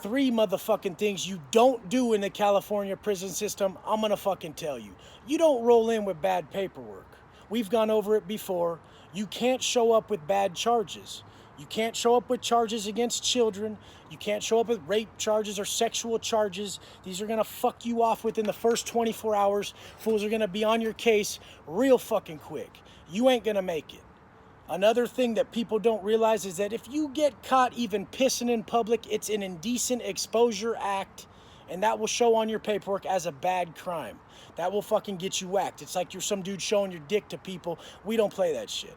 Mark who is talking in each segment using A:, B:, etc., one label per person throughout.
A: 3 motherfucking things you don't do in the California prison system, I'm gonna fucking tell you. You don't roll in with bad paperwork. We've gone over it before. You can't show up with bad charges. You can't show up with charges against children. You can't show up with rape charges or sexual charges. These are gonna fuck you off within the first 24 hours. Fools are gonna be on your case real fucking quick. You ain't gonna make it. Another thing that people don't realize is that if you get caught even pissing in public, it's an indecent exposure act, and that will show on your paperwork as a bad crime. That will fucking get you whacked. It's like you're some dude showing your dick to people. We don't play that shit.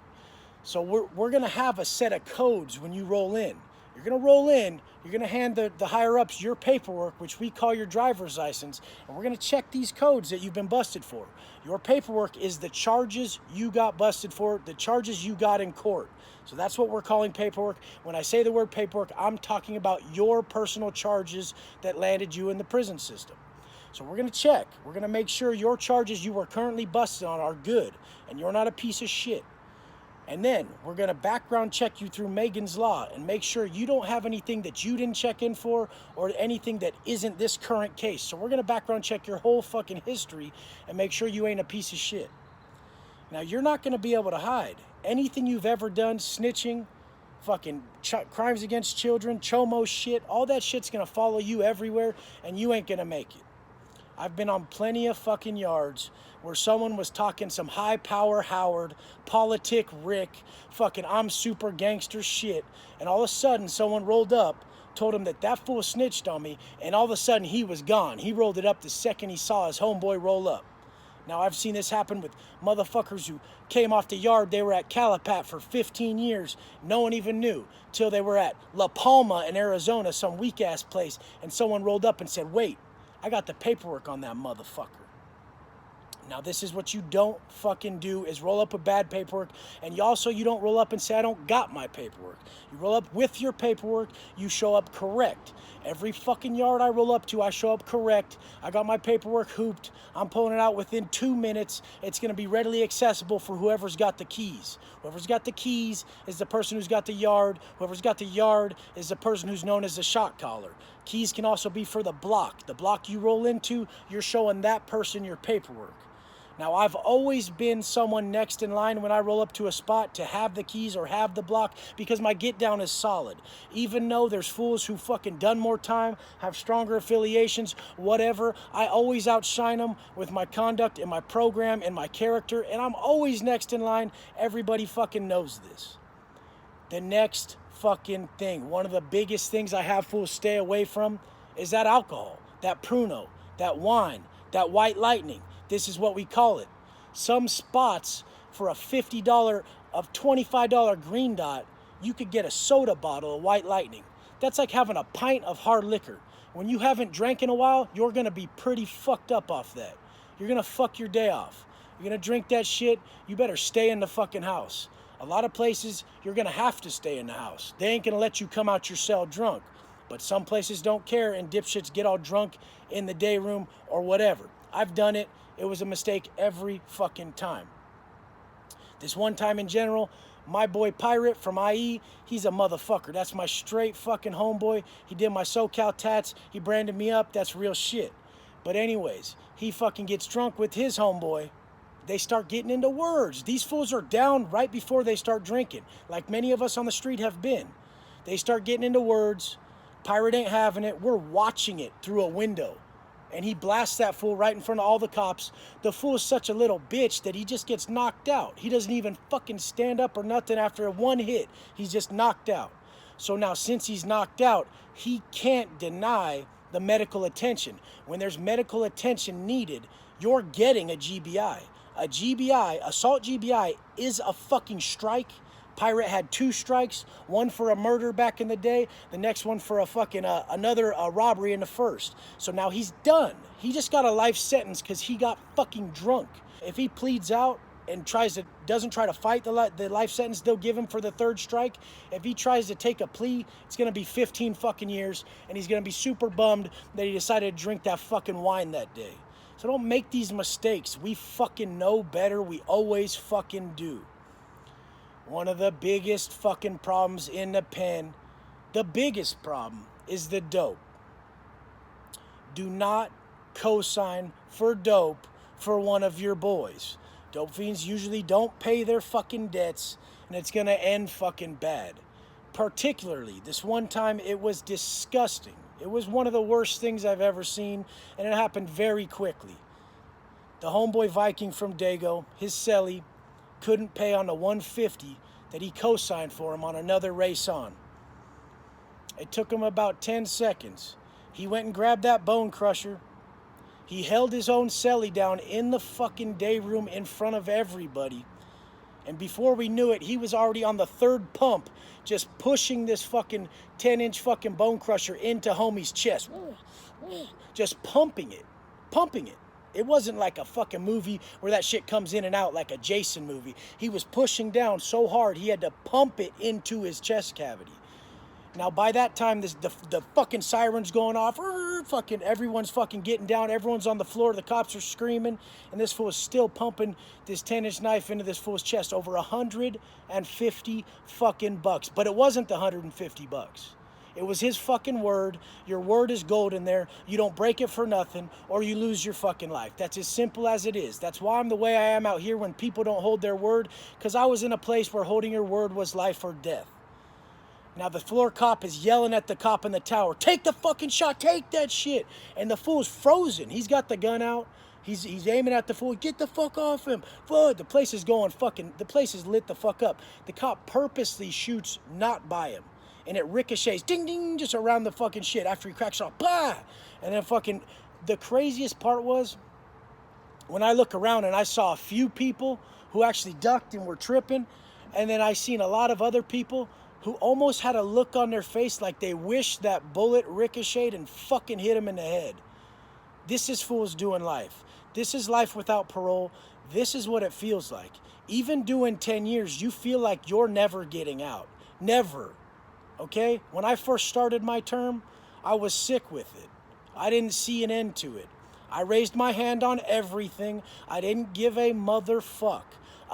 A: So we're gonna have a set of codes when you roll in. You're gonna roll in, you're gonna hand the higher ups your paperwork, which we call your driver's license, and we're gonna check these codes that you've been busted for. Your paperwork is the charges you got busted for, the charges you got in court. So that's what we're calling paperwork. When I say the word paperwork, I'm talking about your personal charges that landed you in the prison system. So we're gonna check. We're gonna make sure your charges you are currently busted on are good, and you're not a piece of shit. And then we're gonna background check you through Megan's Law and make sure you don't have anything that you didn't check in for or anything that isn't this current case. So we're gonna background check your whole fucking history and make sure you ain't a piece of shit. Now, you're not gonna be able to hide. Anything you've ever done, snitching, fucking crimes against children, chomo shit, all that shit's gonna follow you everywhere, and you ain't gonna make it. I've been on plenty of fucking yards where someone was talking some high power Howard, politic Rick, fucking I'm super gangster shit, and all of a sudden someone rolled up, told him that fool snitched on me, and all of a sudden he was gone. He rolled it up the second he saw his homeboy roll up. Now, I've seen this happen with motherfuckers who came off the yard. They were at Calipat for 15 years. No one even knew till they were at La Palma in Arizona, some weak-ass place, and someone rolled up and said, wait, I got the paperwork on that motherfucker. Now, this is what you don't fucking do, is roll up with bad paperwork. And you don't roll up and say, I don't got my paperwork. You roll up with your paperwork. You show up correct. Every fucking yard I roll up to, I show up correct. I got my paperwork hooped. I'm pulling it out within 2 minutes. It's going to be readily accessible for whoever's got the keys. Whoever's got the keys is the person who's got the yard. Whoever's got the yard is the person who's known as the shot caller. Keys can also be for the block. The block you roll into, you're showing that person your paperwork. Now, I've always been someone next in line when I roll up to a spot to have the keys or have the block because my get down is solid. Even though there's fools who fucking done more time, have stronger affiliations, whatever, I always outshine them with my conduct and my program and my character, and I'm always next in line. Everybody fucking knows this. The next fucking thing, one of the biggest things I have fools stay away from is that alcohol, that Pruno, that wine, that White Lightning. This is what we call it. Some spots for a $50, $25 green dot, you could get a soda bottle of White Lightning. That's like having a pint of hard liquor. When you haven't drank in a while, you're gonna be pretty fucked up off that. You're gonna fuck your day off. You're gonna drink that shit, you better stay in the fucking house. A lot of places, you're gonna have to stay in the house. They ain't gonna let you come out your cell drunk. But some places don't care and dipshits get all drunk in the day room or whatever. I've done it. It was a mistake every fucking time. This one time in general, my boy Pirate from IE, he's a motherfucker. That's my straight fucking homeboy. He did my SoCal tats. He branded me up. That's real shit. But anyways, he fucking gets drunk with his homeboy. They start getting into words. These fools are down right before they start drinking, like many of us on the street have been. They start getting into words. Pirate ain't having it. We're watching it through a window. And he blasts that fool right in front of all the cops. The fool is such a little bitch that he just gets knocked out. He doesn't even fucking stand up or nothing after one hit. He's just knocked out. So now since he's knocked out, he can't deny the medical attention. When there's medical attention needed, you're getting a GBI. A GBI, assault GBI, is a fucking strike. Pirate had 2 strikes, one for a murder back in the day, the next one for a fucking another robbery in the first. So now he's done. He just got a life sentence because he got fucking drunk. If he pleads out and doesn't try to fight the life sentence they'll give him for the 3rd strike, if he tries to take a plea, it's gonna be 15 fucking years, and he's gonna be super bummed that he decided to drink that fucking wine that day. So don't make these mistakes. We fucking know better. We always fucking do. One of the biggest fucking problems in the pen, the biggest problem, is the dope. Do not co-sign for dope for one of your boys. Dope fiends usually don't pay their fucking debts, and it's gonna end fucking bad. Particularly, this one time, it was disgusting. It was one of the worst things I've ever seen, and it happened very quickly. The homeboy Viking from Dago, his celly, couldn't pay on the 150 that he co-signed for him on another race on. It took him about 10 seconds. He went and grabbed that bone crusher. He held his own celly down in the fucking day room in front of everybody. And before we knew it, he was already on the third pump, just pushing this fucking 10-inch fucking bone crusher into homie's chest. Just pumping it. Pumping it. It wasn't like a fucking movie where that shit comes in and out like a Jason movie. He was pushing down so hard he had to pump it into his chest cavity. Now, by that time, the fucking siren's going off. Fucking everyone's fucking getting down. Everyone's on the floor. The cops are screaming. And this fool is still pumping this 10-inch knife into this fool's chest. Over 150 fucking bucks. But it wasn't the 150 bucks. It was his fucking word. Your word is gold in there. You don't break it for nothing or you lose your fucking life. That's as simple as it is. That's why I'm the way I am out here when people don't hold their word. Because I was in a place where holding your word was life or death. Now the floor cop is yelling at the cop in the tower, take the fucking shot, take that shit. And the fool's frozen. He's got the gun out. He's aiming at the fool. Get the fuck off him. Fuck. The place is going fucking, the place is lit the fuck up. The cop purposely shoots not by him. And it ricochets, ding, ding, just around the fucking shit after he cracks off. Blah! And then fucking, the craziest part was, when I look around and I saw a few people who actually ducked and were tripping, and then I seen a lot of other people who almost had a look on their face like they wished that bullet ricocheted and fucking hit him in the head. This is fools doing life. This is life without parole. This is what it feels like. Even doing 10 years, you feel like you're never getting out. Never. Okay? When I first started my term, I was sick with it. I didn't see an end to it. I raised my hand on everything. I didn't give a motherfuck.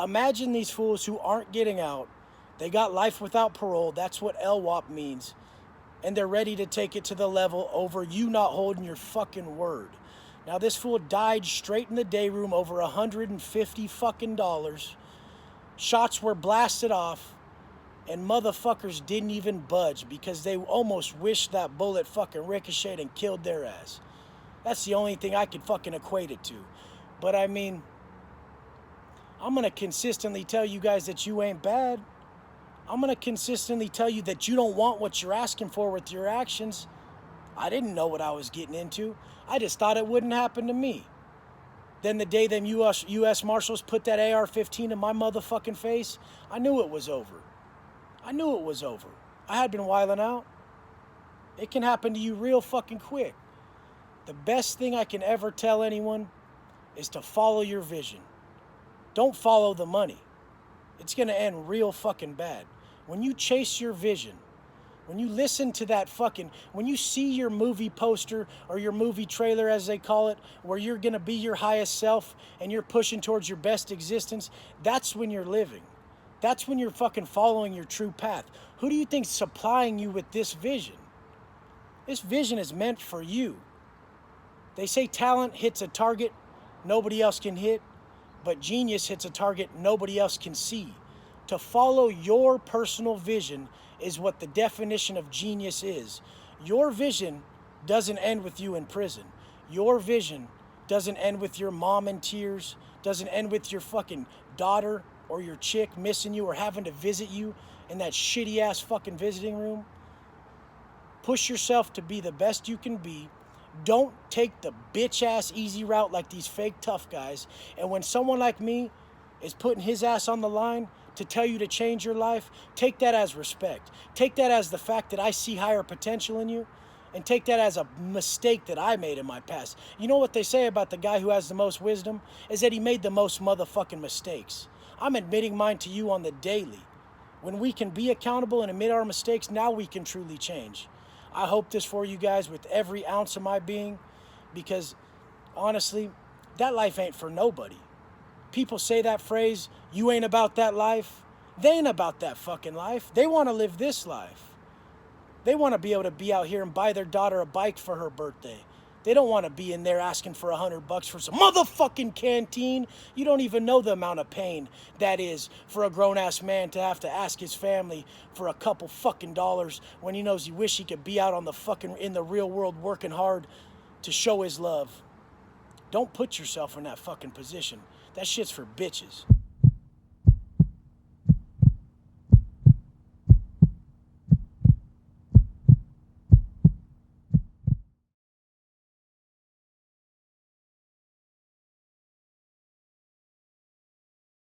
A: Imagine these fools who aren't getting out. They got life without parole. That's what LWOP means. And they're ready to take it to the level over you not holding your fucking word. Now this fool died straight in the day room, over $150 fucking dollars. Shots were blasted off. And motherfuckers didn't even budge because they almost wished that bullet fucking ricocheted and killed their ass. That's the only thing I could fucking equate it to. But I mean, I'm going to consistently tell you guys that you ain't bad. I'm going to consistently tell you that you don't want what you're asking for with your actions. I didn't know what I was getting into. I just thought it wouldn't happen to me. Then the day them U.S. Marshals put that AR-15 in my motherfucking face, I knew it was over. I knew it was over. I had been wilding out. It can happen to you real fucking quick. The best thing I can ever tell anyone is to follow your vision. Don't follow the money. It's going to end real fucking bad. When you chase your vision, when you listen to that fucking, when you see your movie poster or your movie trailer as they call it, where you're going to be your highest self and you're pushing towards your best existence, that's when you're living. That's when you're fucking following your true path. Who do you think's supplying you with this vision? This vision is meant for you. They say talent hits a target nobody else can hit, but genius hits a target nobody else can see. To follow your personal vision is what the definition of genius is. Your vision doesn't end with you in prison. Your vision doesn't end with your mom in tears, doesn't end with your fucking daughter or your chick missing you or having to visit you in that shitty ass fucking visiting room. Push yourself to be the best you can be. Don't take the bitch ass easy route like these fake tough guys. And when someone like me is putting his ass on the line to tell you to change your life, take that as respect. Take that as the fact that I see higher potential in you, and take that as a mistake that I made in my past. You know what they say about the guy who has the most wisdom? Is that he made the most motherfucking mistakes. I'm admitting mine to you on the daily. When we can be accountable and admit our mistakes, now we can truly change. I hope this for you guys with every ounce of my being, because honestly, that life ain't for nobody. People say that phrase, you ain't about that life. They ain't about that fucking life. They want to live this life. They want to be able to be out here and buy their daughter a bike for her birthday. They don't want to be in there asking for $100 for some motherfucking canteen. You don't even know the amount of pain that is for a grown-ass man to have to ask his family for a couple fucking dollars when he knows he wish he could be out on the fucking, in the real world working hard to show his love. Don't put yourself in that fucking position. That shit's for bitches.